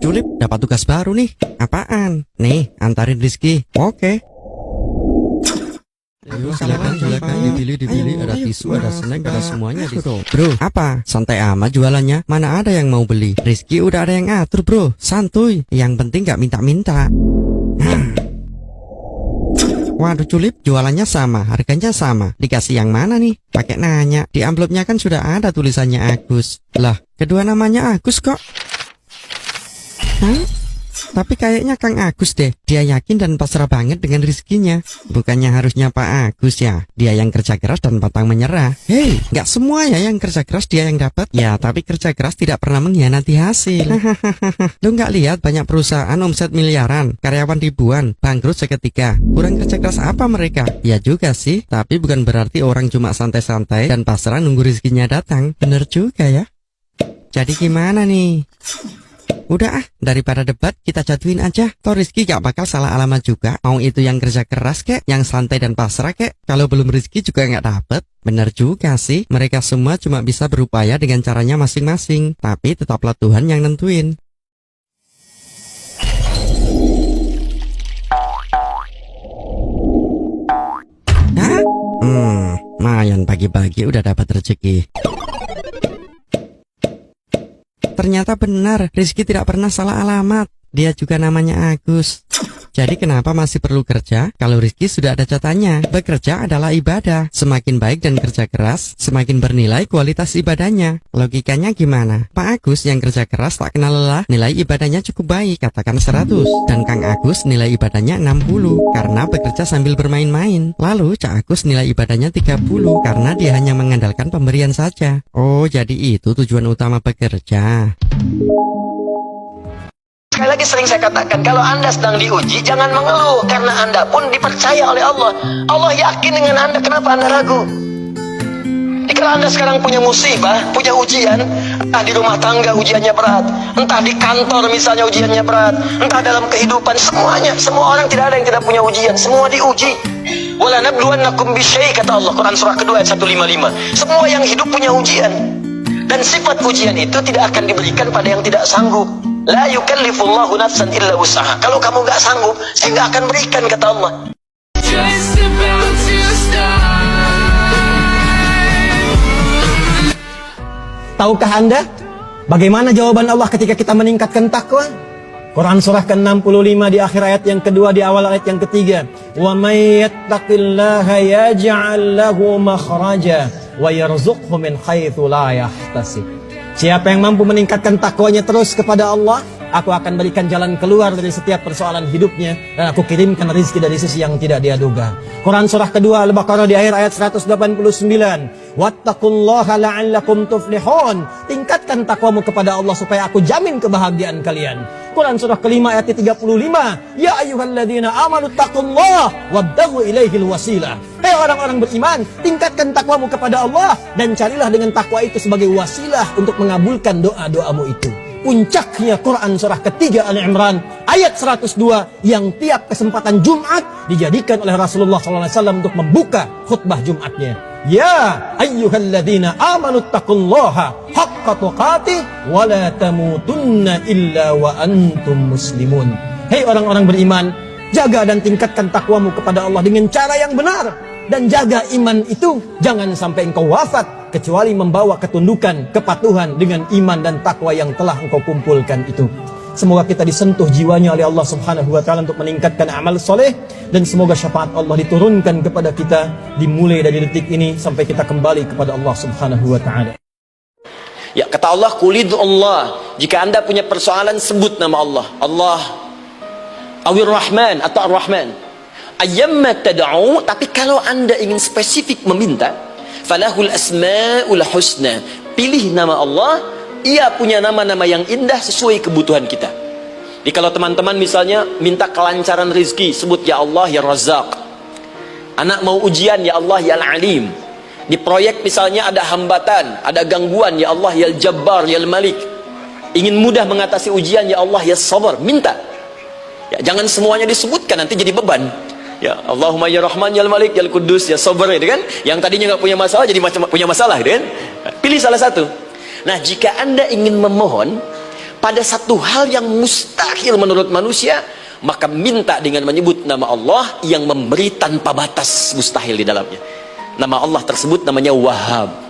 Julip, dapat tugas baru nih. Apaan? Nih, antarin Rizky. Oke. Ayo, silakan dipilih. Ada tisu, ada snack, ada semuanya di situ. Bro, apa? Santai amat jualannya. Mana ada yang mau beli? Rizky udah ada yang ngatur, bro. Santuy. Yang penting gak minta-minta. Waduh, Julip, jualannya sama, harganya sama. Dikasih yang mana nih? Pakai nanya. Di amplopnya kan sudah ada tulisannya Agus. Lah, kedua namanya Agus kok. Hah? Tapi kayaknya Kang Agus deh. Dia yakin dan pasrah banget dengan rezekinya. Bukannya harusnya Pak Agus ya? Dia yang kerja keras dan pantang menyerah. Hei, nggak semua ya yang kerja keras dia yang dapat. Ya, tapi kerja keras tidak pernah mengkhianati hasil. Lo nggak lihat banyak perusahaan omset miliaran, karyawan ribuan, bangkrut seketika. Kurang kerja keras apa mereka? Ya juga sih, tapi bukan berarti orang cuma santai-santai dan pasrah nunggu rezekinya datang. Bener juga ya. Jadi gimana nih? Udah daripada debat kita jatuhin aja. Toh Rizky gak bakal salah alamat juga. Mau itu yang kerja keras kek, yang santai dan pasrah kek. Kalau belum rezeki juga gak dapet. Bener juga sih, mereka semua cuma bisa berupaya dengan caranya masing-masing. Tapi tetaplah Tuhan yang nentuin. Hah? Lumayan pagi-pagi udah dapat rezeki. Ternyata benar, Rizky tidak pernah salah alamat. Dia juga namanya Agus. Jadi kenapa masih perlu kerja kalau Rizky sudah ada catanya? Bekerja adalah ibadah. Semakin baik dan kerja keras, semakin bernilai kualitas ibadahnya. Logikanya gimana? Pak Agus yang kerja keras tak kenal lelah, nilai ibadahnya cukup baik, katakan 100. Dan Kang Agus nilai ibadahnya 60 karena bekerja sambil bermain-main. Lalu Cak Agus nilai ibadahnya 30 karena dia hanya mengandalkan pemberian saja. Oh, jadi itu tujuan utama bekerja. Sekali lagi sering saya katakan, kalau Anda sedang diuji, jangan mengeluh, karena Anda pun dipercaya oleh Allah. Allah yakin dengan Anda, kenapa Anda ragu? Kalau Anda sekarang punya musibah, punya ujian, entah di rumah tangga ujiannya berat, entah di kantor misalnya ujiannya berat, entah dalam kehidupan, semuanya, semua orang tidak ada yang tidak punya ujian, semua diuji. Wala nabluwannakum bisyai, kata Allah, Quran surah kedua ayat 155. Semua yang hidup punya ujian. Dan sifat ujian itu tidak akan diberikan pada yang tidak sanggup. La yukallifullahu nafsan illa wus'aha. Kalau kamu gak sanggup, saya gak akan berikan, kata Allah. Tahukah Anda bagaimana jawaban Allah ketika kita meningkatkan takwa? Quran surah ke-65 di akhir ayat yang kedua, di awal ayat yang ketiga. Wa may yattaqillaha yaj'al lahu makhraja wa yarzuqhu min haitsu la yahtasib. Siapa yang mampu meningkatkan takwanya terus kepada Allah, aku akan berikan jalan keluar dari setiap persoalan hidupnya, dan aku kirimkan rezeki dari sisi yang tidak dia duga. Quran surah kedua Al-Baqarah di akhir ayat 189. Wattaqullaha la'allakum tuflihun. Tingkatkan takwamu kepada Allah supaya aku jamin kebahagiaan kalian. Quran surah kelima ayat 35. Ya ayyuhalladzina amanu taqullaha wabtaghu ilaihil wasilah. Hai orang-orang beriman, tingkatkan takwamu kepada Allah dan carilah dengan takwa itu sebagai wasilah untuk mengabulkan doa-doamu itu. Puncaknya Quran surah ketiga Al-Imran ayat 102 yang tiap kesempatan Jumat dijadikan oleh Rasulullah SAW untuk membuka khutbah Jumatnya. Ya ayyuhalladzina amanu taqullaha haqqa tuqatih wa la tamutunna illa wa antum muslimun. Hei orang-orang beriman, jaga dan tingkatkan takwamu kepada Allah dengan cara yang benar. Dan jaga iman itu, jangan sampai engkau wafat kecuali membawa ketundukan, kepatuhan dengan iman dan takwa yang telah engkau kumpulkan itu. Semoga kita disentuh jiwanya oleh Allah Subhanahu wa taala untuk meningkatkan amal soleh, dan semoga syafaat Allah diturunkan kepada kita dimulai dari detik ini sampai kita kembali kepada Allah Subhanahu wa taala. Ya, kata Allah, qulid Allah. Jika Anda punya persoalan, sebut nama Allah. Allah Awir Rahman atau Ar-Rahman. Ayyamma tad'u, tapi kalau Anda ingin spesifik meminta, falahul asmaul husna. Pilih nama Allah, ia punya nama-nama yang indah sesuai kebutuhan kita. Jadi kalau teman-teman misalnya minta kelancaran rezeki, sebut ya Allah ya Razzaq. Anak mau ujian, ya Allah ya Al-Alim. Di proyek misalnya ada hambatan, ada gangguan, ya Allah ya Al-Jabbar ya Al-Malik. Ingin mudah mengatasi ujian, ya Allah ya Sabar, minta. Ya, jangan semuanya disebutkan, nanti jadi beban. Ya Allahumma ya Rahman ya Malik ya Kudus ya Sabar, itu kan. Yang tadinya nggak punya masalah jadi punya masalah, gitu kan. Pilih salah satu. Nah, jika Anda ingin memohon, pada satu hal yang mustahil menurut manusia, maka minta dengan menyebut nama Allah yang memberi tanpa batas mustahil di dalamnya. Nama Allah tersebut namanya Wahhab.